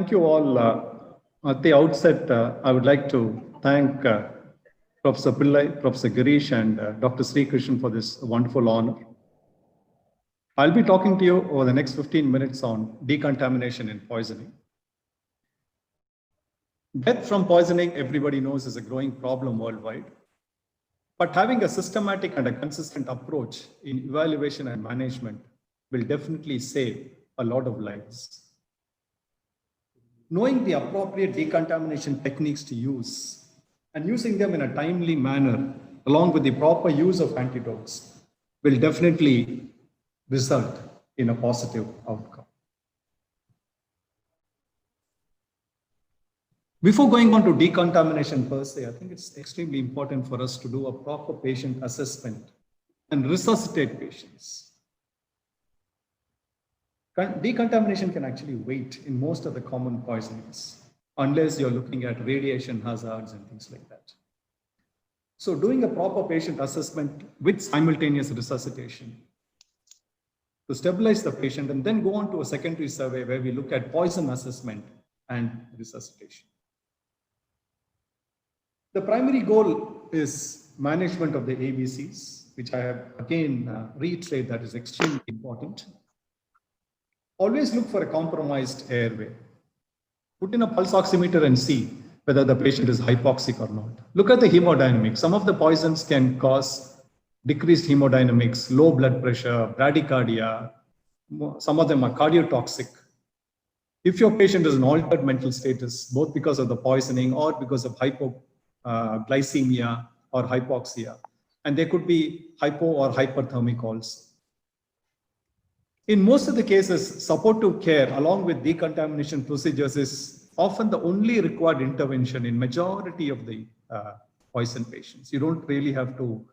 Thank you all. At the outset, I would like to thank Professor Pillai, Professor Girish, and Dr. Sri Krishnan for this wonderful honor. I'll be talking to you over the next 15 minutes on decontamination and poisoning. Death from poisoning, everybody knows, is a growing problem worldwide. But having a systematic and a consistent approach in evaluation and management will definitely save a lot of lives. Knowing the appropriate decontamination techniques to use and using them in a timely manner, along with the proper use of antidotes, will definitely result in a positive outcome. Before going on to decontamination per se, I think it's extremely important for us to do a proper patient assessment and resuscitate patients. Decontamination can actually wait in most of the common poisonings, unless you're looking at radiation hazards and things like that. So doing a proper patient assessment with simultaneous resuscitation to stabilize the patient, and then go on to a secondary survey where we look at poison assessment and resuscitation. The primary goal is management of the ABCs, which I have again reiterated that is extremely important. Always look for a compromised airway. Put in a pulse oximeter and see whether the patient is hypoxic or not. Look at the hemodynamics. Some of the poisons can cause decreased hemodynamics, low blood pressure, bradycardia. Some of them are cardiotoxic. If your patient is in altered mental status, both because of the poisoning or because of hypoglycemia or hypoxia, and there could be hypo or hyperthermic also. In most of the cases, supportive care along with decontamination procedures is often the only required intervention in majority of the poison patients. You don't really have to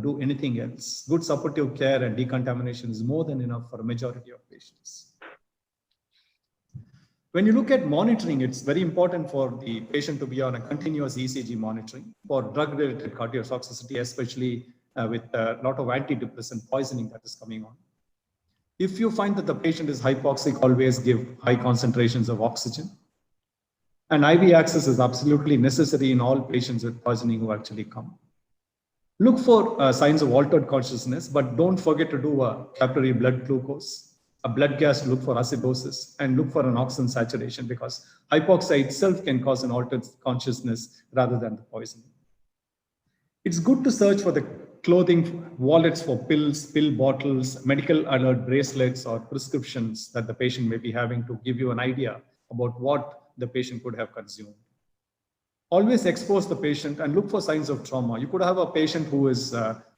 do anything else. Good supportive care and decontamination is more than enough for a majority of patients. When you look at monitoring, it's very important for the patient to be on a continuous ECG monitoring for drug-related cardiotoxicity, especially with a lot of antidepressant poisoning that is coming on. If you find that the patient is hypoxic, always give high concentrations of oxygen. And IV access is absolutely necessary in all patients with poisoning who actually come. Look for signs of altered consciousness, but don't forget to do a capillary blood glucose, a blood gas, look for acidosis, and look for an oxygen saturation, because hypoxia itself can cause an altered consciousness rather than the poisoning. It's good to search for the clothing, wallets for pills, pill bottles, medical alert bracelets, or prescriptions that the patient may be having to give you an idea about what the patient could have consumed. Always expose the patient and look for signs of trauma. You could have a patient who is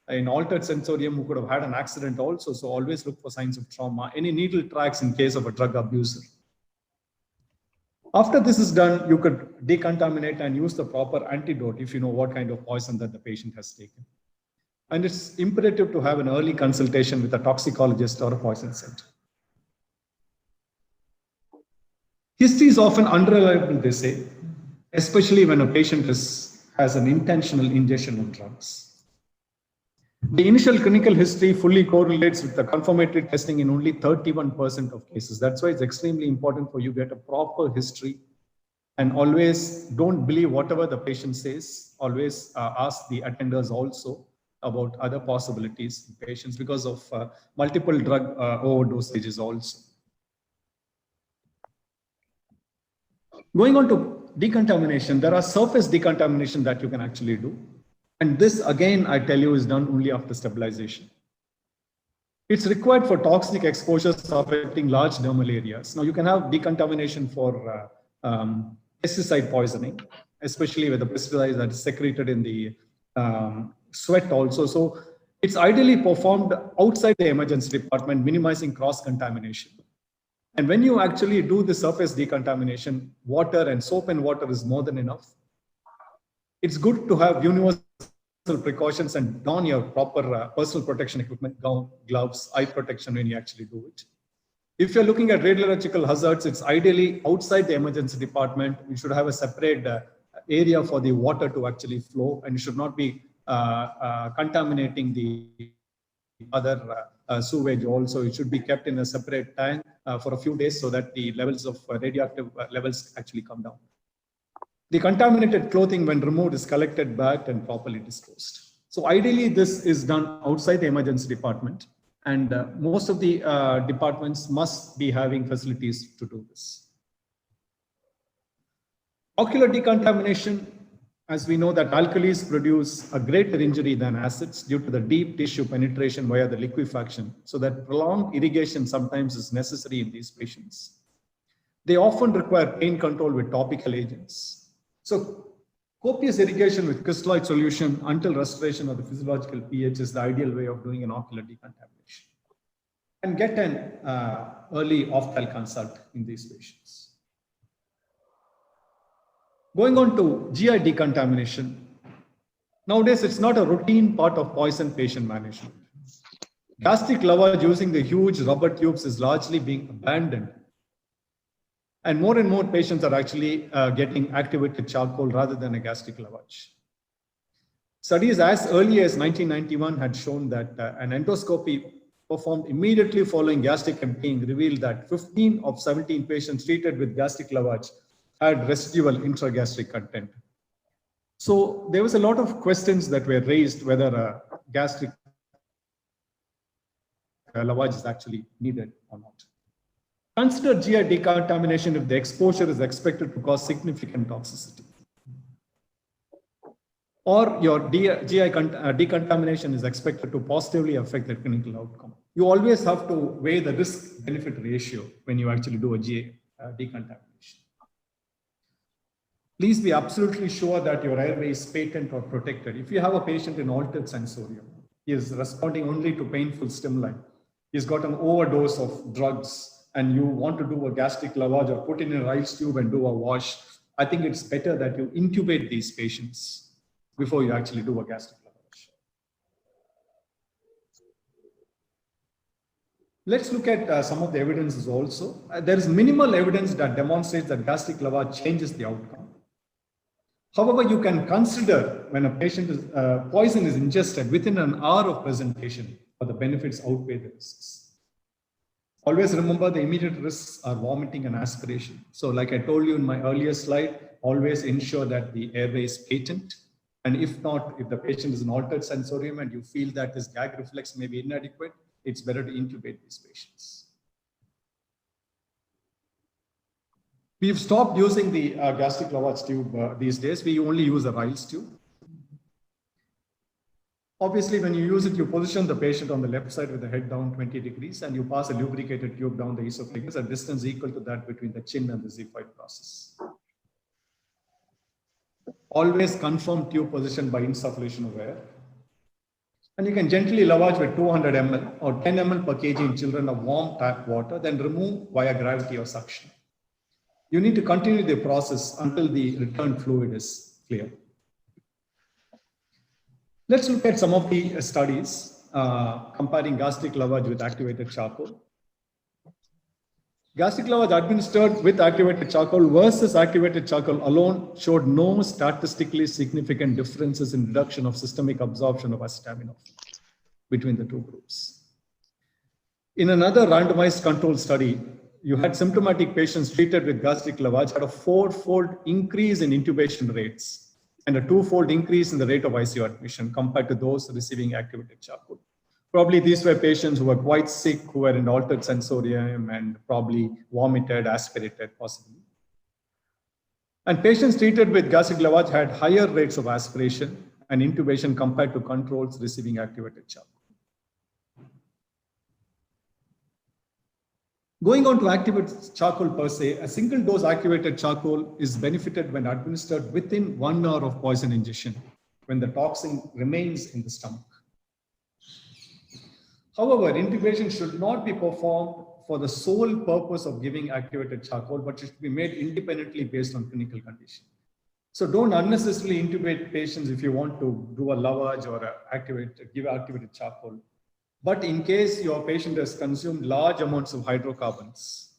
in altered sensorium who could have had an accident also, so always look for signs of trauma. Any needle tracks in case of a drug abuser. After this is done, you could decontaminate and use the proper antidote if you know what kind of poison that the patient has taken. And it's imperative to have an early consultation with a toxicologist or a poison center. History is often unreliable, they say, especially when a patient has an intentional ingestion of drugs. The initial clinical history fully correlates with the confirmatory testing in only 31% of cases. That's why it's extremely important for you to get a proper history, and always don't believe whatever the patient says. Always ask the attenders also about other possibilities in patients because of multiple drug overdoses also. Going on to decontamination, there are surface decontamination that you can actually do. And this, again, I tell you, is done only after stabilization. It's required for toxic exposures affecting large dermal areas. Now, you can have decontamination for pesticide poisoning, especially with the pesticide that is secreted in the sweat also. So it's ideally performed outside the emergency department, minimizing cross-contamination. And when you actually do the surface decontamination, water and soap and water is more than enough. It's good to have universal precautions and don your proper personal protection equipment, gown, gloves, eye protection when you actually do it. If you're looking at radiological hazards, it's ideally outside the emergency department. You should have a separate area for the water to actually flow, and you should not be contaminating the other sewage also. It should be kept in a separate tank for a few days so that the levels of radioactive levels actually come down. The contaminated clothing, when removed, is collected back and properly disposed. So ideally, this is done outside the emergency department, and most of the departments must be having facilities to do this. Ocular decontamination, as we know that alkalis produce a greater injury than acids due to the deep tissue penetration via the liquefaction, so that prolonged irrigation sometimes is necessary in these patients. They often require pain control with topical agents. So copious irrigation with crystalloid solution until restoration of the physiological pH is the ideal way of doing an ocular decontamination. And get an early ophthal consult in these patients. Going on to GI decontamination. Nowadays, it's not a routine part of poison patient management. Gastric lavage using the huge rubber tubes is largely being abandoned. And more patients are actually getting activated charcoal rather than a gastric lavage. Studies as early as 1991 had shown that an endoscopy performed immediately following gastric emptying revealed that 15 of 17 patients treated with gastric lavage had residual intragastric content. So there was a lot of questions that were raised whether a gastric lavage is actually needed or not. Consider GI decontamination if the exposure is expected to cause significant toxicity, or your GI decontamination is expected to positively affect the clinical outcome. You always have to weigh the risk-benefit ratio when you actually do a GI decontamination. Please be absolutely sure that your airway is patent or protected. If you have a patient in altered sensorium, he is responding only to painful stimuli, he's got an overdose of drugs, and you want to do a gastric lavage or put in a rice tube and do a wash, I think it's better that you intubate these patients before you actually do a gastric lavage. Let's look at some of the evidences also. There is minimal evidence that demonstrates that gastric lavage changes the outcome. However, you can consider when a patient is, poison is ingested within an hour of presentation, or the benefits outweigh the risks. Always remember the immediate risks are vomiting and aspiration. So like I told you in my earlier slide, always ensure that the airway is patent. And if not, if the patient is in altered sensorium and you feel that his gag reflex may be inadequate, it's better to intubate these patients. We've stopped using the gastric lavage tube these days. We only use a Ryle's tube. Obviously, when you use it, you position the patient on the left side with the head down 20 degrees, and you pass a lubricated tube down the esophagus at distance equal to that between the chin and the xiphoid process. Always confirm tube position by insufflation of air. And you can gently lavage with 200 ml or 10 ml per kg in children of warm tap water, then remove via gravity or suction. You need to continue the process until the returned fluid is clear. Let's look at some of the studies comparing gastric lavage with activated charcoal. Gastric lavage administered with activated charcoal versus activated charcoal alone showed no statistically significant differences in reduction of systemic absorption of acetaminophen between the two groups. In another randomized control study, you had symptomatic patients treated with gastric lavage had a 4-fold increase in intubation rates and a 2-fold increase in the rate of ICU admission compared to those receiving activated charcoal. Probably these were patients who were quite sick, who were in altered sensorium and probably vomited, aspirated possibly. And patients treated with gastric lavage had higher rates of aspiration and intubation compared to controls receiving activated charcoal. Going on to activated charcoal per se, a single dose activated charcoal is benefited when administered within 1 hour of poison ingestion, when the toxin remains in the stomach. However, intubation should not be performed for the sole purpose of giving activated charcoal, but it should be made independently based on clinical condition. So don't unnecessarily intubate patients if you want to do a lavage or give activated charcoal. But in case your patient has consumed large amounts of hydrocarbons,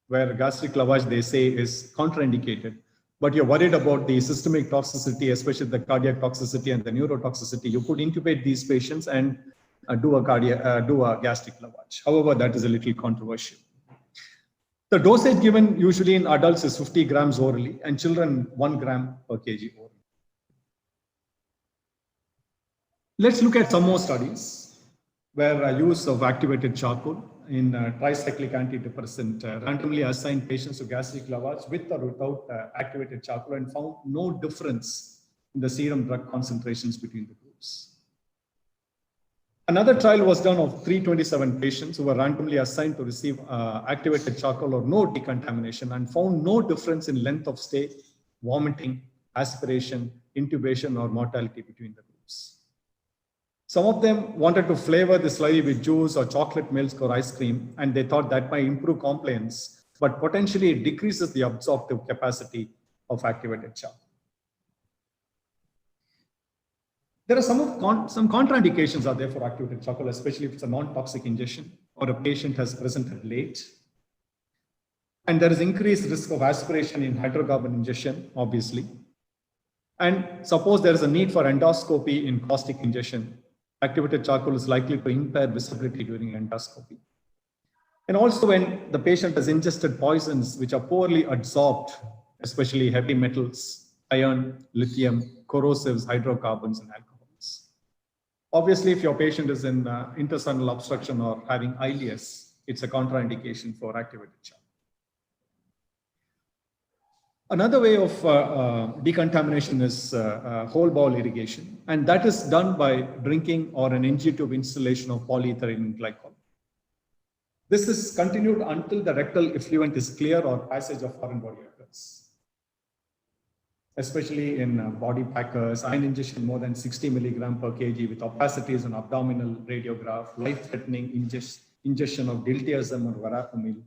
where gastric lavage, they say, is contraindicated, but you're worried about the systemic toxicity, especially the cardiac toxicity and the neurotoxicity, you could intubate these patients and do a gastric lavage. However, that is a little controversial. The dosage given usually in adults is 50 grams orally and children 1 gram per kg orally. Let's look at some more studies where use of activated charcoal in tricyclic antidepressant randomly assigned patients to gastric lavage with or without activated charcoal and found no difference in the serum drug concentrations between the groups. Another trial was done of 327 patients who were randomly assigned to receive activated charcoal or no decontamination and found no difference in length of stay, vomiting, aspiration, intubation, or mortality between the groups. Some of them wanted to flavor the slurry with juice or chocolate milk or ice cream, and they thought that might improve compliance, but potentially it decreases the absorptive capacity of activated charcoal. There are some contraindications are there for activated charcoal, especially if it's a non-toxic ingestion or a patient has presented late. And there is increased risk of aspiration in hydrocarbon ingestion, obviously. And suppose there is a need for endoscopy in caustic ingestion, activated charcoal is likely to impair visibility during endoscopy. And also when the patient has ingested poisons which are poorly absorbed, especially heavy metals, iron, lithium, corrosives, hydrocarbons, and alcohols. Obviously, if your patient is in intestinal obstruction or having ileus, it's a contraindication for activated charcoal. Another way of decontamination is whole bowel irrigation, and that is done by drinking or an NG tube installation of polyethylene glycol. This is continued until the rectal effluent is clear or passage of foreign body occurs. Especially in body packers, iron ingestion more than 60 milligram per kg with opacities on abdominal radiograph, life-threatening ingestion of diltiazem or verapamil,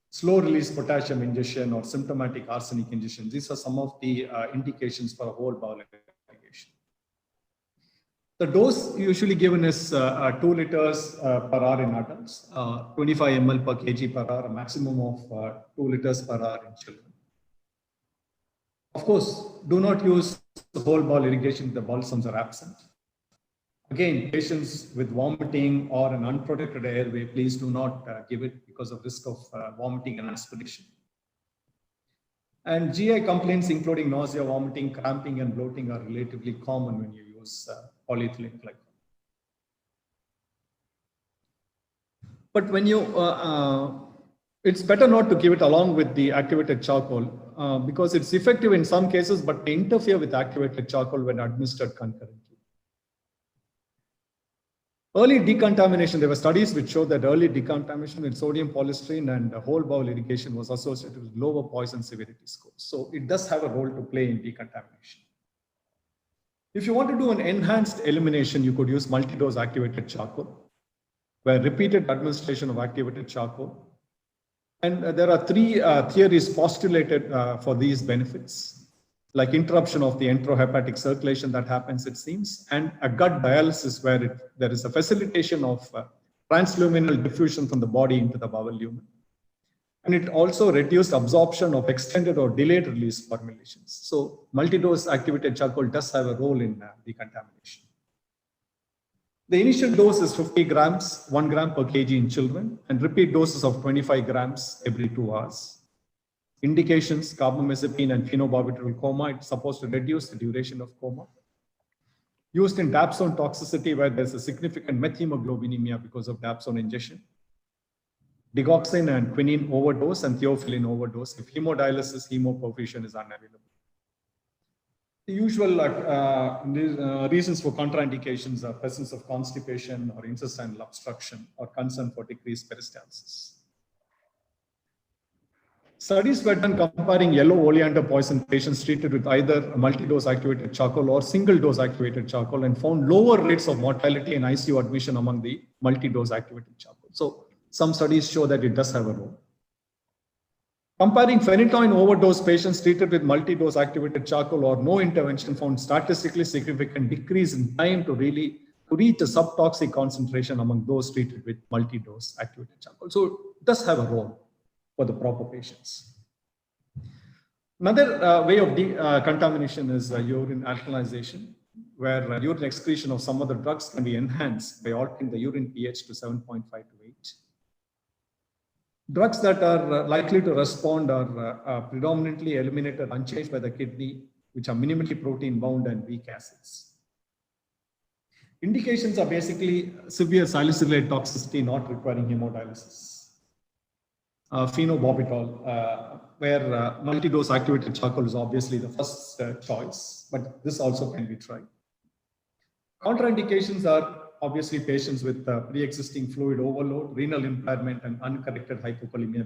slow-release potassium ingestion or symptomatic arsenic ingestion. These are some of the indications for a whole bowel irrigation. The dose usually given is 2 liters per hour in adults, 25 ml per kg per hour, a maximum of 2 liters per hour in children. Of course, do not use the whole bowel irrigation if the bowel sounds are absent. Again, patients with vomiting or an unprotected airway, please do not give it because of risk of vomiting and aspiration. And GI complaints including nausea, vomiting, cramping, and bloating are relatively common when you use polyethylene glycol. But when you, it's better not to give it along with the activated charcoal because it's effective in some cases, but may interfere with activated charcoal when administered concurrently. Early decontamination, there were studies which showed that early decontamination with sodium polystyrene and whole bowel irrigation was associated with lower poison severity scores. So it does have a role to play in decontamination. If you want to do an enhanced elimination, you could use multi-dose activated charcoal, where repeated administration of activated charcoal. And there are 3 theories postulated for these benefits, like interruption of the enterohepatic circulation that happens, it seems, and a gut dialysis where there is a facilitation of transluminal diffusion from the body into the bowel lumen. And it also reduced absorption of extended or delayed release formulations. So multi-dose activated charcoal does have a role in decontamination. The initial dose is 50 grams, 1 gram per kg in children, and repeat doses of 25 grams every 2 hours. Indications, carbamazepine and phenobarbital coma, it's supposed to reduce the duration of coma. Used in dapsone toxicity where there's a significant methemoglobinemia because of dapsone ingestion. Digoxin and quinine overdose and theophylline overdose if hemodialysis, hemoperfusion is unavailable. The usual reasons for contraindications are presence of constipation or intestinal obstruction or concern for decreased peristalsis. Studies were done comparing yellow oleander poison patients treated with either a multi-dose activated charcoal or single-dose activated charcoal and found lower rates of mortality and ICU admission among the multi-dose activated charcoal. So some studies show that it does have a role. Comparing phenytoin overdose patients treated with multi-dose activated charcoal or no intervention found statistically significant decrease in time to reach a subtoxic concentration among those treated with multi-dose activated charcoal. So it does have a role for the proper patients. Another way of contamination is urine alkalization, where urine excretion of some other drugs can be enhanced by altering the urine pH to 7.5 to 8. Drugs that are likely to respond are predominantly eliminated unchanged by the kidney, which are minimally protein bound and weak acids. Indications are basically severe salicylate toxicity not requiring hemodialysis. Phenobarbital, where multi-dose activated charcoal is obviously the first choice, but this also can be tried. Contraindications are obviously patients with pre-existing fluid overload, renal impairment, and uncorrected hypokalemia,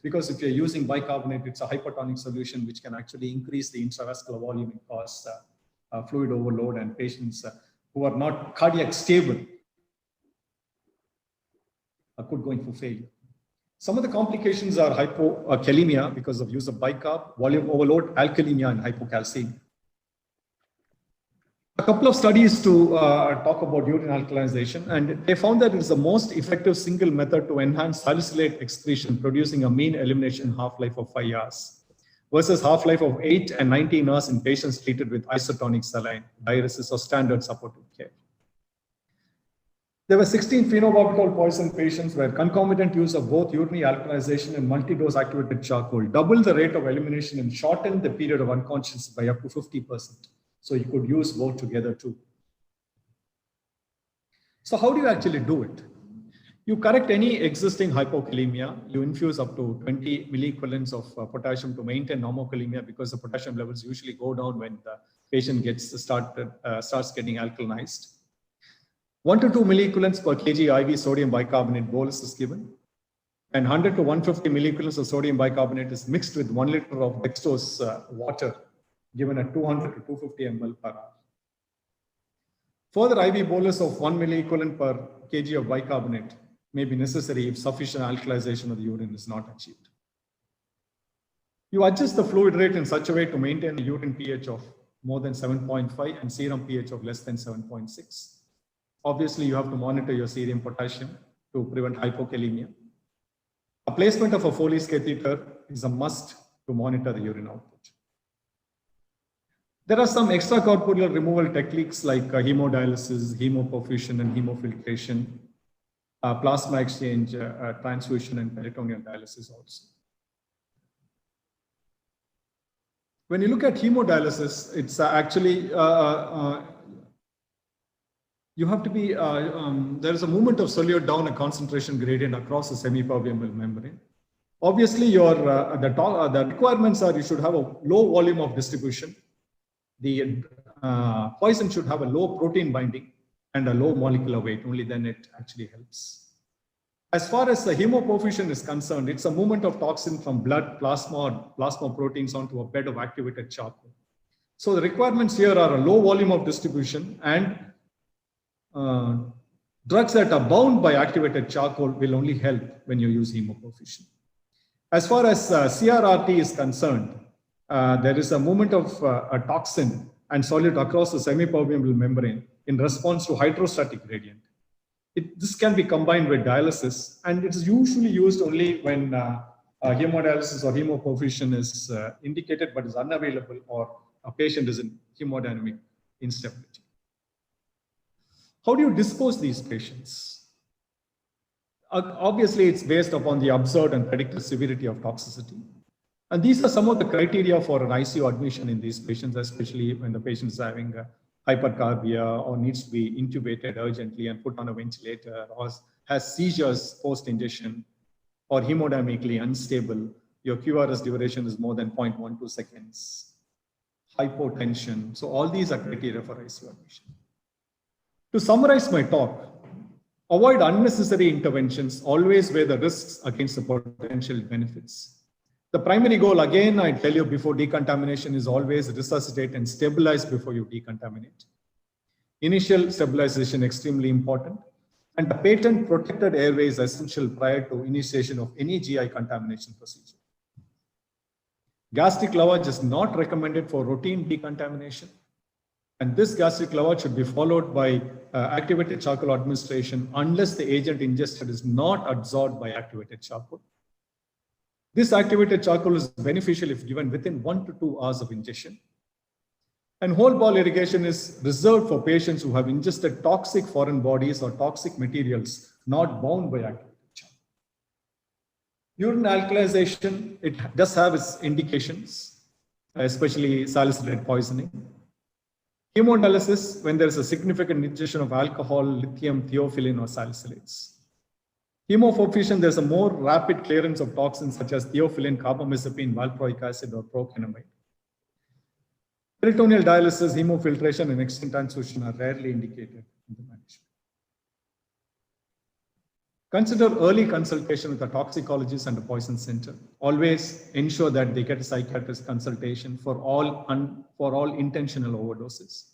because if you're using bicarbonate, it's a hypertonic solution which can actually increase the intravascular volume and cause fluid overload, and patients who are not cardiac stable could go in for failure. Some of the complications are hypokalemia because of use of bicarb, volume overload, alkalemia, and hypocalcemia. A couple of studies to talk about urine alkalization, and they found that it is the most effective single method to enhance salicylate excretion, producing a mean elimination half-life of 5 hours versus half-life of 8 and 19 hours in patients treated with isotonic saline, diuresis, or standard supportive care. There were 16 phenobarbital poison patients where concomitant use of both urinary alkalization and multi-dose activated charcoal doubled the rate of elimination and shortened the period of unconsciousness by up to 50%. So you could use both together too. So how do you actually do it? You correct any existing hypokalemia. You infuse up to 20 milliequivalents of potassium to maintain normokalemia, because the potassium levels usually go down when the patient starts getting alkalinized. 1 to 2 milliequivalents per kg IV sodium bicarbonate bolus is given, and 100 to 150 milliequivalents of sodium bicarbonate is mixed with 1 liter of dextrose water, given at 200 to 250 ml per hour. Further IV bolus of 1 milliequivalent per kg of bicarbonate may be necessary if sufficient alkalization of the urine is not achieved. You adjust the fluid rate in such a way to maintain a urine pH of more than 7.5 and serum pH of less than 7.6. Obviously, you have to monitor your serum potassium to prevent hypokalemia. A placement of a Foley's catheter is a must to monitor the urine output. There are some extracorporeal removal techniques like hemodialysis, hemoperfusion, and hemofiltration, plasma exchange, transfusion, and peritoneal dialysis also. When you look at hemodialysis, it's actually, you have to be, there is a movement of solute down a concentration gradient across the semi-permeable membrane. Obviously, the requirements are you should have a low volume of distribution. The poison should have a low protein binding and a low molecular weight, only then it actually helps. As far as the hemoperfusion is concerned, it's a movement of toxin from blood, plasma, or plasma proteins onto a bed of activated charcoal. So the requirements here are a low volume of distribution, and drugs that are bound by activated charcoal will only help when you use hemoperfusion. As far as CRRT is concerned, there is a movement of a toxin and solute across the semi-permeable membrane in response to hydrostatic gradient. This can be combined with dialysis, and it is usually used only when hemodialysis or hemoperfusion is indicated but is unavailable, or a patient is in hemodynamic instability. How do you dispose these patients? Obviously, it's based upon the observed and predicted severity of toxicity. And these are some of the criteria for an ICU admission in these patients, especially when the patient is having hypercarbia or needs to be intubated urgently and put on a ventilator, or has seizures post-ingestion, or hemodynamically unstable. Your QRS duration is more than 0.12 seconds. Hypotension. So all these are criteria for ICU admission. To summarize my talk, avoid unnecessary interventions. Always weigh the risks against the potential benefits. The primary goal, again, I tell you before decontamination, is always resuscitate and stabilize before you decontaminate. Initial stabilization extremely important, and the patent protected airway is essential prior to initiation of any GI contamination procedure. Gastric lavage is not recommended for routine decontamination, and this gastric lavage should be followed by activated charcoal administration unless the agent ingested is not absorbed by activated charcoal. This activated charcoal is beneficial if given within 1 to 2 hours of ingestion. And whole ball irrigation is reserved for patients who have ingested toxic foreign bodies or toxic materials not bound by activated charcoal. Urine alkalization, it does have its indications, especially salicylate poisoning. Hemodialysis, when there is a significant ingestion of alcohol, lithium, theophylline, or salicylates. Hemopherfusion, there's a more rapid clearance of toxins such as theophylline, carbamazepine, valproic acid, or procainamide. Peritoneal dialysis, hemofiltration, and external transfusion are rarely indicated in the management. Consider early consultation with a toxicologist and a poison center. Always ensure that they get a psychiatrist consultation for all intentional overdoses.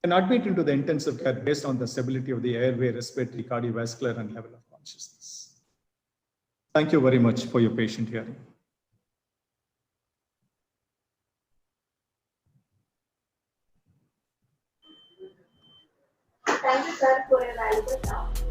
And admit into the intensive care based on the stability of the airway, respiratory, cardiovascular, and level of consciousness. Thank you very much for your patient hearing. Thank you, sir, for your valuable talk.